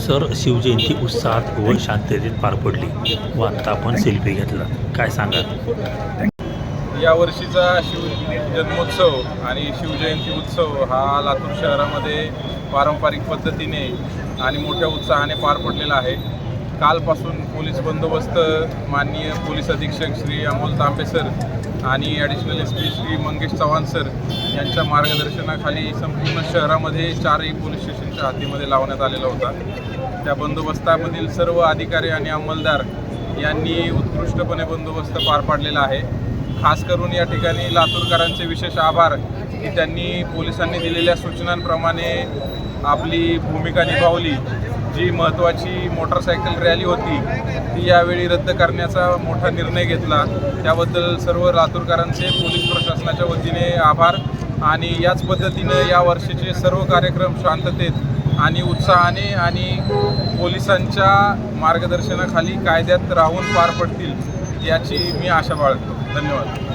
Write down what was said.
Sir, Shivjayanti उत्साहात व शांततेत पार पडली व आता आपण सेल्फी घेतला, काय सांगाल? यावर्षीचा जन्मोत्सव आणि शिवजयंती उत्सव हा लातूर शहरामध्ये पारंपरिक पद्धतीने आणि मोठ्या उत्साहाने पार पडलेला आहे. कालपासून पोलीस बंदोबस्त माननीय पोलीस अधीक्षक श्री अमोल तांबे सर आणि additional S P Shri Mangesh Chavan sir यांच्या मार्गदर्शनाखाली संपूर्ण शहरामध्ये 4ही पोलीस स्टेशनच्या हद्दीमध्ये लावण्यात आलेला होता. त्या बंदोबस्तामधील सर्व अधिकारी आणि अंमलदार यांनी उत्कृष्टपणे बंदोबस्त पार पाडलेला आहे. खास करून या ठिकाणी लातूरकरांचे विशेष आभार की त्यांनी पोलिसांनी दिलेल्या सूचनांप्रमाणे आपली भूमिका निभावली. जी महत्त्वाची मोटरसायकल रॅली होती ती यावेळी रद्द करण्याचा मोठा निर्णय घेतला. त्याबद्दल सर्व लातूरकरांचे पोलीस प्रशासनाच्या वतीने आभार. आणि याच पद्धतीनं या वर्षीचे सर्व कार्यक्रम शांततेत आणि उत्साहाने आणि पोलिसांच्या मार्गदर्शनाखाली कायद्यात राहून पार पडतील याची मी आशा बाळगतो. धन्यवाद.